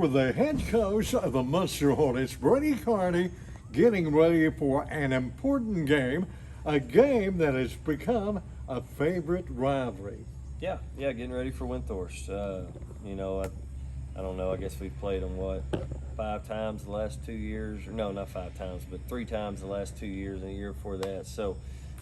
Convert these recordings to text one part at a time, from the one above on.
with the head coach of the Muenster Hornets, Brady Carney, getting ready for an important game, a game that has become a favorite rivalry. Yeah, getting ready for Windthorst. I don't know. I guess we've played them, 5 times the last 2 years? Or no, not 5 times, but 3 times the last 2 years and a year before that. So,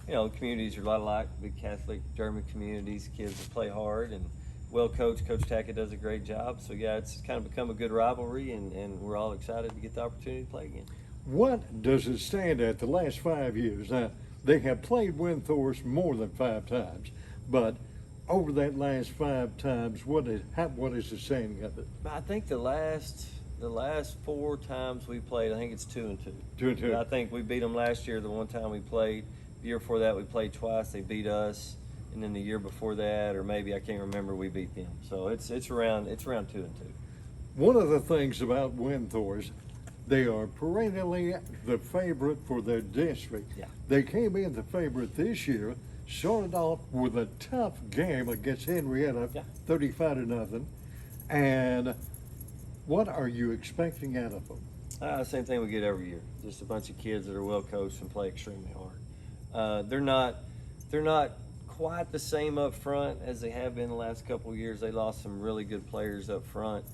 communities are a lot alike, big Catholic, German communities, kids that play hard and well coached. Coach Tackett does a great job. So, yeah, it's kind of become a good rivalry, and we're all excited to get the opportunity to play again. What does it stand at the last 5 years? Now, they have played Windthorst more than 5 times, but over that last 5 times, what is the standing of it? I think the last 4 times we played, I think it's 2-2. 2-2. I think we beat them last year. The one time we played, the year before that we played twice. They beat us, and then the year before that, or maybe I can't remember, we beat them. So it's around 2-2. One of the things about Windthorst, they are perennially the favorite for their district. Yeah. They came in the favorite this year, started off with a tough game against Henrietta, 35-0. And what are you expecting out of them? Same thing we get every year. Just a bunch of kids that are well coached and play extremely hard. They're not quite the same up front as they have been the last couple of years. They lost some really good players up front.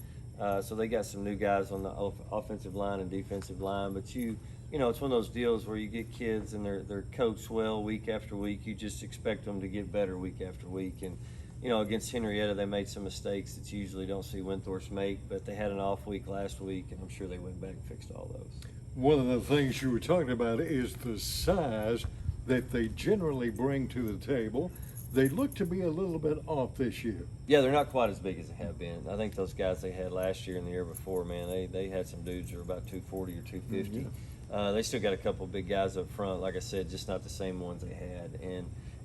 So they got some new guys on the offensive line and defensive line, but it's one of those deals where you get kids and they're coached well week after week. You just expect them to get better week after week. And against Henrietta, they made some mistakes that you usually don't see Windthorst make, but they had an off week last week, and I'm sure they went back and fixed all those. One of the things you were talking about is the size that they generally bring to the table. They look to be a little bit off this year. Yeah, they're not quite as big as they have been. I think those guys they had last year and the year before, man, they had some dudes who were about 240 or 250. Yeah. They still got a couple of big guys up front, like I said, just not the same ones they had.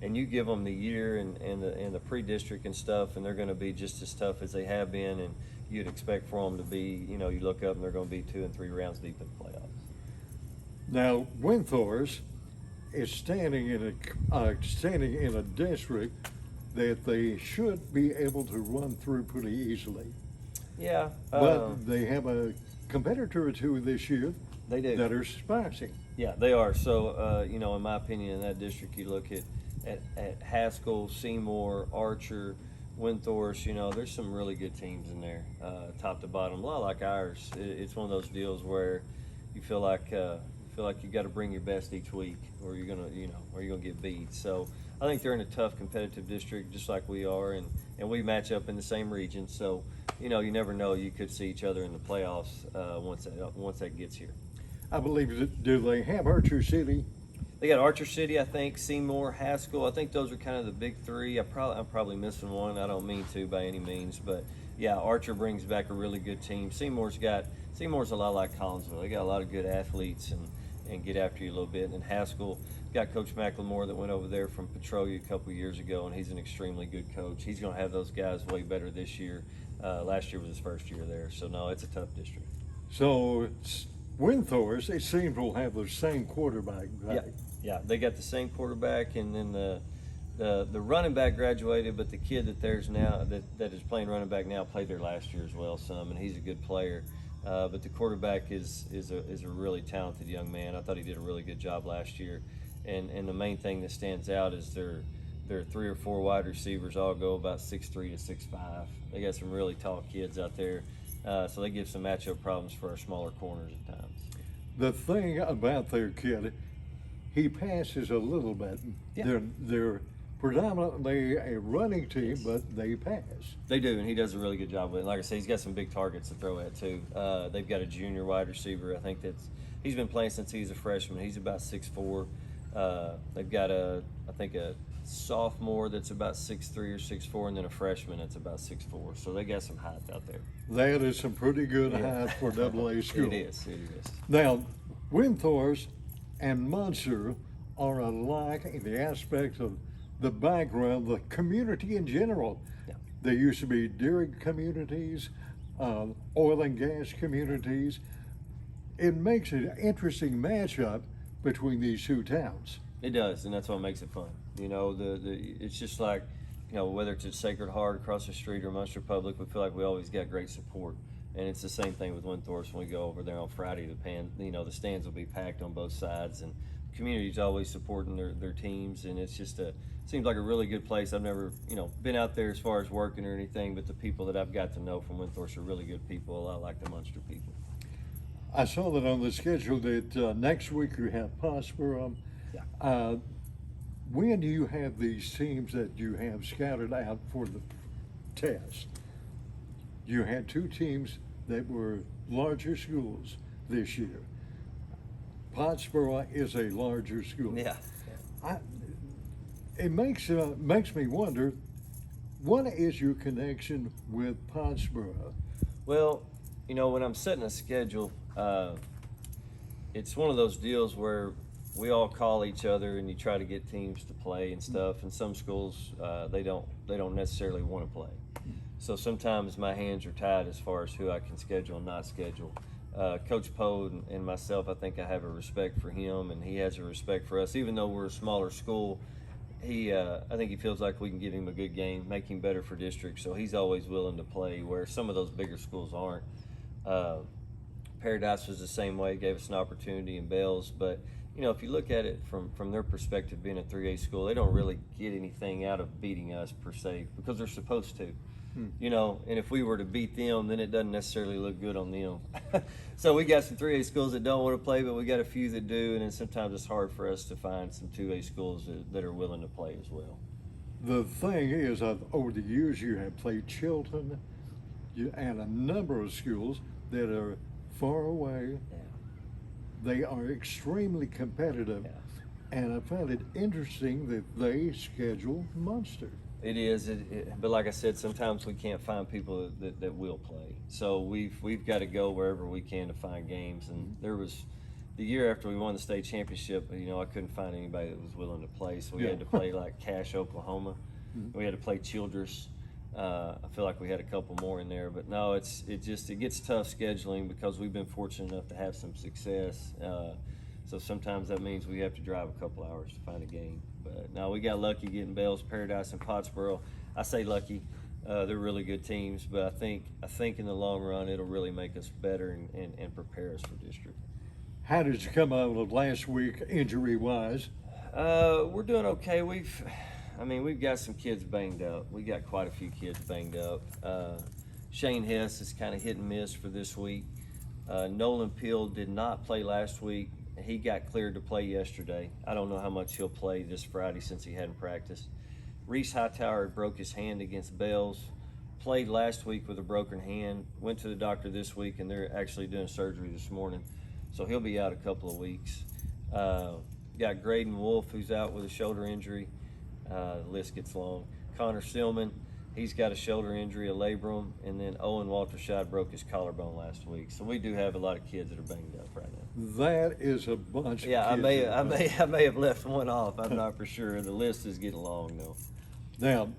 And you give them the year and the pre-district and stuff, and they're going to be just as tough as they have been. And you'd expect for them to be, you look up and they're going to be 2 and 3 rounds deep in the playoffs. Now, Windthorst is standing in a district that they should be able to run through pretty easily. Yeah, but they have a competitor or two this year. They do. That are spicy. Yeah, they are. So, in my opinion, in that district, you look at Haskell, Seymour, Archer, Windthorst. There's some really good teams in there, top to bottom. A lot like ours. It's one of those deals where you feel like you got to bring your best each week, or you're gonna get beat. So I think they're in a tough competitive district, just like we are, and we match up in the same region. So you never know. You could see each other in the playoffs once that gets here. I believe, do they have Archer City? They got Archer City, I think, Seymour, Haskell. I think those are kind of the big 3. I'm probably missing one. I don't mean to by any means, but yeah, Archer brings back a really good team. Seymour's a lot like Collinsville. They got a lot of good athletes and get after you a little bit. And Haskell got Coach McLemore that went over there from Petrolia a couple years ago, and he's an extremely good coach. He's going to have those guys way better this year. Last year was his first year there, so no, it's a tough district. So Windthorst, it seems, will have the same quarterback. Right? Yeah, they got the same quarterback, and then the running back graduated, but the kid that is playing running back now played there last year as well some, and he's a good player. But the quarterback is a really talented young man. I thought he did a really good job last year, and the main thing that stands out is their 3 or 4 wide receivers all go about 6'3" to 6'5". They got some really tall kids out there. So they give some matchup problems for our smaller corners at times. The thing about their kid, he passes a little bit. Yeah. They're predominantly a running team, but they pass. They do, and he does a really good job with it. Like I said, he's got some big targets to throw at too. They've got a junior wide receiver. I think he's been playing since he's a freshman. He's about 6'4". They've got a sophomore that's about 6'3" or 6'4", and then a freshman that's about 6'4". So they got some height out there. That is some pretty good height for AA school. It is. Now, Windthorst and Muenster are alike in the aspect of the background, the community in general. Yeah. There used to be dairy communities, oil and gas communities. It makes an interesting matchup between these 2 towns. It does, and that's what makes it fun. It's just like, whether it's at Sacred Heart across the street or Muenster Public, we feel like we always got great support. And it's the same thing with Windthorst. When we go over there on Friday, the stands will be packed on both sides, and the community's always supporting their teams, and it's just seems like a really good place. I've never, been out there as far as working or anything, but the people that I've got to know from Windthorst are really good people, a lot like the Muenster people. I saw that on the schedule that next week you have Pottsboro. Yeah. When do you have these teams that you have scouted out for the test? You had 2 teams that were larger schools this year. Pottsboro is a larger school. Yeah. It makes me wonder, what is your connection with Pottsboro? Well, when I'm setting a schedule, it's one of those deals where we all call each other and you try to get teams to play and stuff. And some schools, they don't necessarily want to play. So sometimes my hands are tied as far as who I can schedule and not schedule. Coach Poe and myself, I think I have a respect for him, and he has a respect for us. Even though we're a smaller school, I think he feels like we can give him a good game, make him better for district. So he's always willing to play, where some of those bigger schools aren't. Paradise was the same way, gave us an opportunity in Bells, but if you look at it from their perspective, being a 3A school, they don't really get anything out of beating us per se, because they're supposed to. And if we were to beat them, then it doesn't necessarily look good on them. So we got some 3A schools that don't want to play, but we got a few that do, and then sometimes it's hard for us to find some 2A schools that are willing to play as well. The thing is, over the years, you have played Chilton and a number of schools that are far away. Yeah. They are extremely competitive, Yeah. and I find it interesting that they schedule Muenster. It is, but like I said, sometimes we can't find people that will play. So we've got to go wherever we can to find games. And there was the year after we won the state championship, I couldn't find anybody that was willing to play. So we had to play like Cache, Oklahoma. We had to play Childress. I feel like we had a couple more in there, but no, it gets tough scheduling because we've been fortunate enough to have some success. So sometimes that means we have to drive a couple hours to find a game. But no, we got lucky getting Bells, Paradise, and Pottsboro. I say lucky. They're really good teams, but I think in the long run it'll really make us better and prepare us for district. How did you come out of last week injury-wise? We're doing okay. We've got some kids banged up. We got quite a few kids banged up. Shane Hess is kind of hit and miss for this week. Nolan Peel did not play last week. He got cleared to play yesterday. I don't know how much he'll play this Friday since he hadn't practiced. Reese Hightower broke his hand against Bells. Played last week with a broken hand. Went to the doctor this week, and they're actually doing surgery this morning. So he'll be out a couple of weeks. Got Graydon Wolf, who's out with a shoulder injury. The list gets long. Connor Stillman, he's got a shoulder injury, a labrum, and then Owen Walterscheid broke his collarbone last week. So we do have a lot of kids that are banged up right now. That is a bunch of Yeah, kids. I may have left one off. I'm not for sure. The list is getting long though. Now,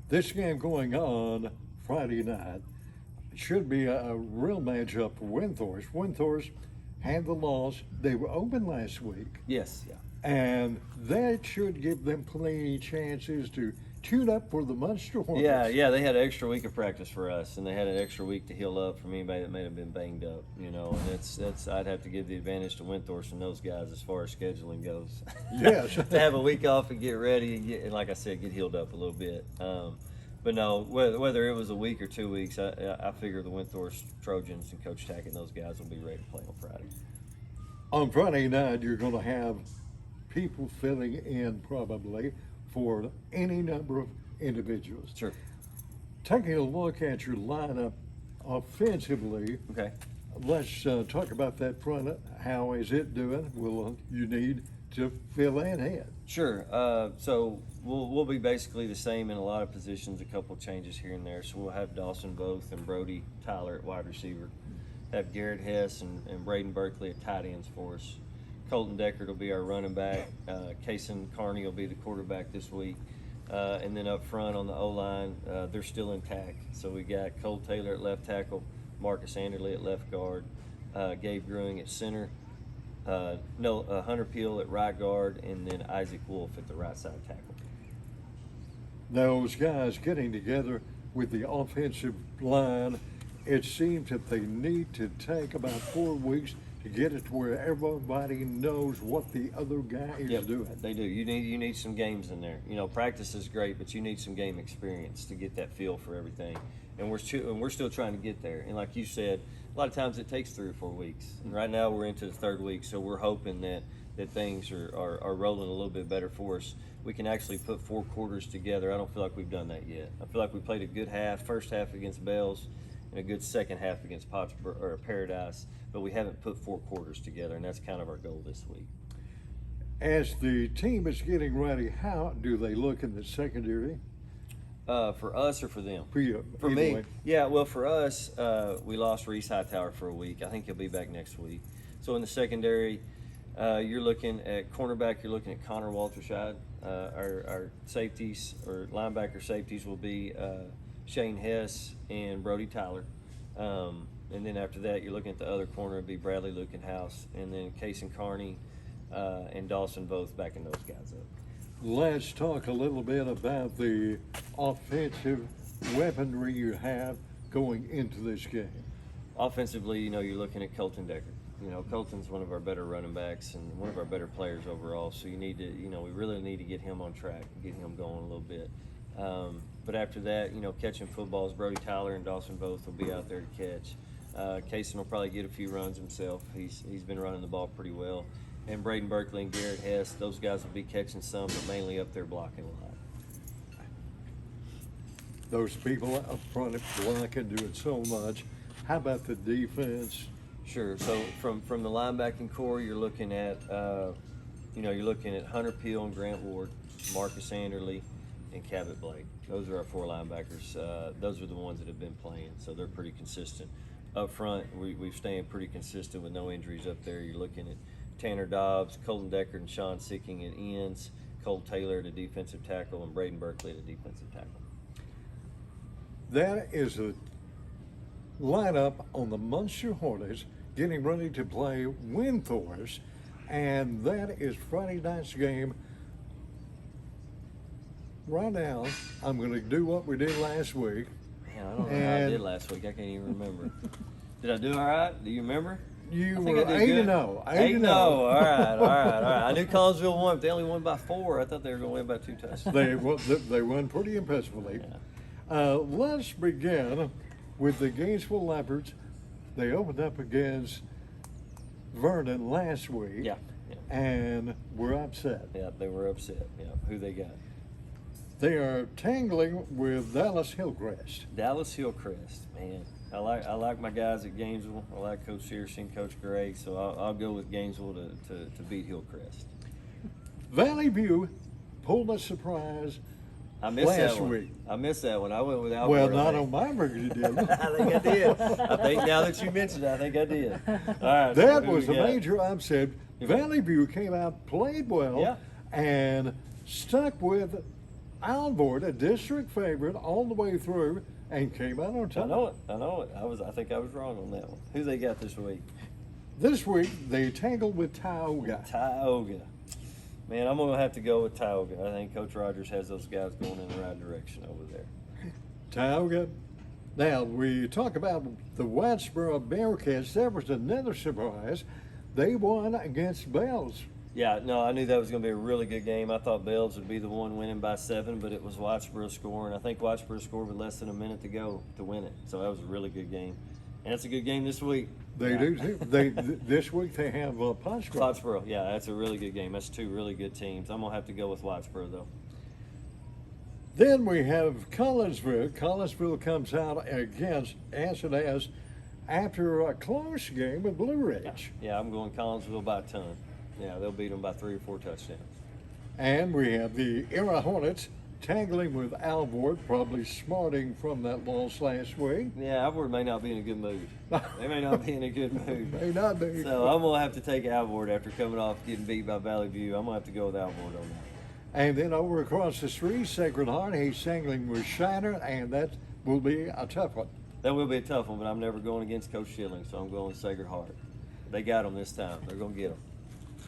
this game going on Friday night should be a real matchup for Windthorst. Windthorst had the loss. They were open last week. Yes, yeah. And that should give them plenty of chances to tune up for the Muenster Hornets. Yeah, they had an extra week of practice for us, and they had an extra week to heal up from anybody that may have been banged up, and that's I'd have to give the advantage to Windthorst and those guys as far as scheduling goes. Yes. To have a week off and get ready and like I said, get healed up a little bit. But no, whether it was a week or 2 weeks, I figure the Windthorst Trojans and Coach Tackett and those guys will be ready to play on Friday. On Friday night, you're going to have people filling in probably for any number of individuals. Sure. Taking a look at your lineup offensively, Okay. let's talk about that front. How is it doing? Will you need to fill in? Sure. So we'll be basically the same in a lot of positions, a couple changes here and there. So we'll have Dawson Both and Brody Tyler at wide receiver. Have Garrett Hess and Braden Berkeley at tight ends for us. Colton Deckard will be our running back. Kason Carney will be the quarterback this week. And then up front on the O-line, they're still intact. So we got Cole Taylor at left tackle, Marcus Anderley at left guard, Gabe Grewing at center, Hunter Peel at right guard, and then Isaac Wolf at the right side tackle. Those guys getting together with the offensive line, it seems that they need to take about 4 weeks to get it to where everybody knows what the other guy is Yep, doing. they do. You need some games in there. You know, practice is great, but you need some game experience to get that feel for everything. And we're still trying to get there. And like you said, a lot of times it takes 3 or 4 weeks. And right now we're into the 3rd week, so we're hoping that things are rolling a little bit better for us. We can actually put 4 quarters together. I don't feel like we've done that yet. I feel like we played a good first half against Bells, and a good second half against Pottsboro or Paradise, but we haven't put 4 quarters together, and that's kind of our goal this week. As the team is getting ready, how do they look in the secondary? For us or for them? For you, For either me, way. yeah. Well, for us, we lost Reese Hightower for a week. I think he'll be back next week. So in the secondary, you're looking at cornerback. You're looking at Connor Walterscheid. Our safeties or linebacker safeties will be Shane Hess and Brody Tyler. And then after that, you're looking at the other corner. It'd be Bradley Lukenhouse, and then Case Carney and Dawson both backing those guys up. Let's talk a little bit about the offensive weaponry you have going into this game. Offensively, you know, you're looking at Colton Decker. You know, Colton's one of our better running backs and one of our better players overall. So you need to, you know, we really need to get him on track, get him going a little bit. But after that, you know, catching footballs, Brody Tyler and Dawson both will be out there to catch. Kaysen will probably get a few runs himself. He's been running the ball pretty well. And Braden Berkeley and Garrett Hess, those guys will be catching some, but mainly up there blocking a lot. Those people up front blocking, doing so much. How about the defense? Sure. So from the linebacking core, you're looking at, you're looking at Hunter Peel and Grant Ward, Marcus Anderley, and Cabot Blake. Those are our 4 linebackers. Those are the ones that have been playing, so they're pretty consistent. Up front, we've staying pretty consistent with no injuries up there. You're looking at Tanner Dobbs, Colton Deckard, and Sean Sicking at ends, Cole Taylor at a defensive tackle, and Braden Berkeley at a defensive tackle. That is a lineup on the Muenster Hornets getting ready to play Windthorst, and that is Friday night's game. Right now, I'm going to do what we did last week. Man, I don't know how I did last week. I can't even remember. Did I do all right? Do you remember? You I think were I did 8-0. 8-0. All right. I knew Collinsville won, but they only won by 4. I thought they were going to win by 2 touchdowns. They won pretty impressively. Yeah. Let's begin with the Gainesville Leopards. They opened up against Vernon last week. Yeah. And were upset. Yeah, they were upset. Yeah, who they got? They are tangling with Dallas Hillcrest. Dallas Hillcrest, man. I like my guys at Gainesville. I like Coach Searcy, Coach Gray, so I'll go with Gainesville to beat Hillcrest. Valley View pulled a surprise I missed last that one. week. I missed that one. I went with Albert. Well, not on my burger, you didn't. I think I did. I think now that you mentioned it, I think I did. All right. That so was who a we got? major upset. Valley View came out, played well, Yeah. and stuck with Alvord, a district favorite, all the way through, and came out on top. I know it. I think I was wrong on that one. Who they got this week? This week, they tangled with Tioga. Tioga. Man, I'm gonna have to go with Tioga. I think Coach Rogers has those guys going in the right direction over there. Tioga. Now, we talk about the Whitesboro Bearcats. There was another surprise. They won against Bells. Yeah, no, I knew that was going to be a really good game. I thought Bells would be the one winning by 7, but it was Whitesboro scoring. I think Whitesboro scored with less than a minute to go to win it. So that was a really good game. And it's a good game this week. They do too. This week they have Pottsboro. Pottsboro, yeah, that's a really good game. That's 2 really good teams. I'm going to have to go with Whitesboro, though. Then we have Collinsville. Collinsville comes out against S&S after a close game with Blue Ridge. Yeah, I'm going Collinsville by a ton. Yeah, they'll beat them by 3 or 4 touchdowns. And we have the Era Hornets tangling with Alvord, probably smarting from that loss last week. Yeah, Alvord may not be in a good mood. They may not be in a good mood. May not be. So I'm going to have to take Alvord after coming off getting beat by Valley View. I'm going to have to go with Alvord on that. And then over across the street, Sacred Heart, he's tangling with Shiner, and that will be a tough one. That will be a tough one, but I'm never going against Coach Schilling, so I'm going with Sacred Heart. They got them this time. They're going to get them.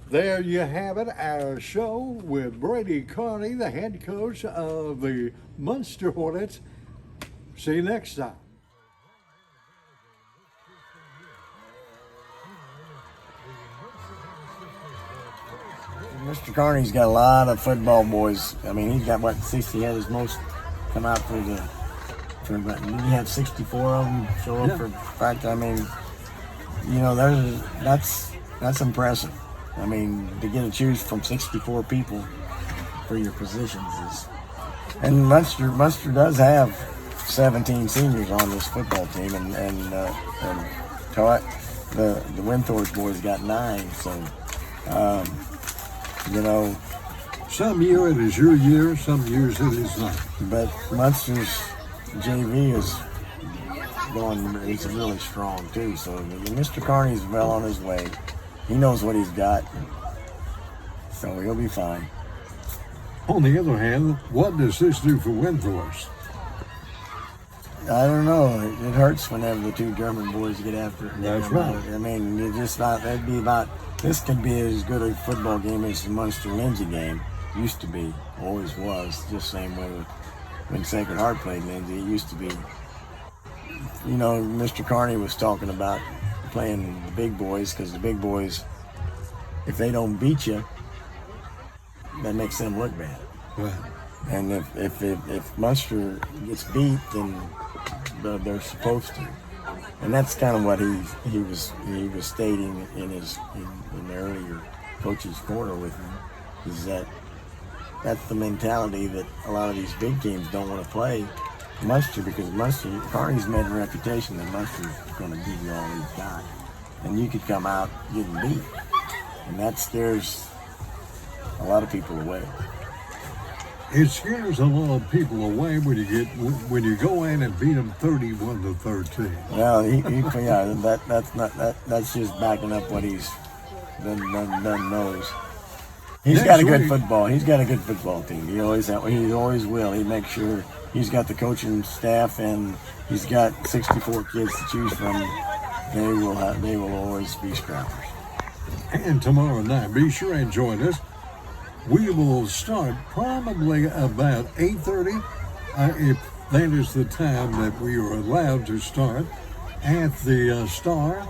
There you have it, our show with Brady Carney, the head coach of the Muenster Hornets. See you next time. Mr. Carney's got a lot of football boys. I mean, he's got what 60 had his most come out for the. Didn't he have 64 of them show up for practice? I mean, you know, that's impressive. I mean, to get to choose from 64 people for your positions is. And Muenster does have 17 seniors on this football team, and the Windthorst boys got 9. So, you know, Some year it is your year, some years it is not. but Muenster's JV is going. It's really strong too. So Mr. Carney's well on his way. He knows what he's got, so he'll be fine. On the other hand, what does this do for Windthorst? I don't know. It hurts whenever the 2 German boys get after it. That's right. I mean, it's just not. That'd be about. This could be as good a football game as the Munster-Lindsay game used to be. Always was. Just same way with when Sacred Heart played Lindsay. It used to be. You know, Mr. Carney was talking about playing the big boys because the big boys, if they don't beat you, that makes them look bad. Right. And if Muenster gets beat, then they're supposed to. And that's kind of what he was stating in the earlier coach's corner with me, is that that's the mentality that a lot of these big teams don't want to play Muenster, because Carney's made a reputation that Muenster's going to give you all he's got, and you could come out getting beat, and that scares a lot of people away. It scares a lot of people away when you go in and beat them 31-13. Well, that's just backing up what he's done knows. He's got a good football. He's got a good football team. He always will. He makes sure he's got the coaching staff, and he's got 64 kids to choose from. They will always be scrappers. And tomorrow night, be sure and join us. We will start probably about 8:30, if that is the time that we are allowed to start, at the Star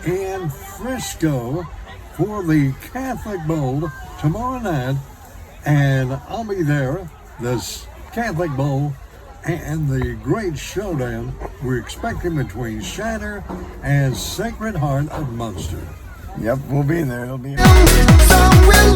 in Frisco for the Catholic Bowl tomorrow night. And I'll be there, this Catholic Bowl and the great showdown we're expecting between Shiner and Sacred Heart of Muenster. Yep, we'll be there. It'll be. Some will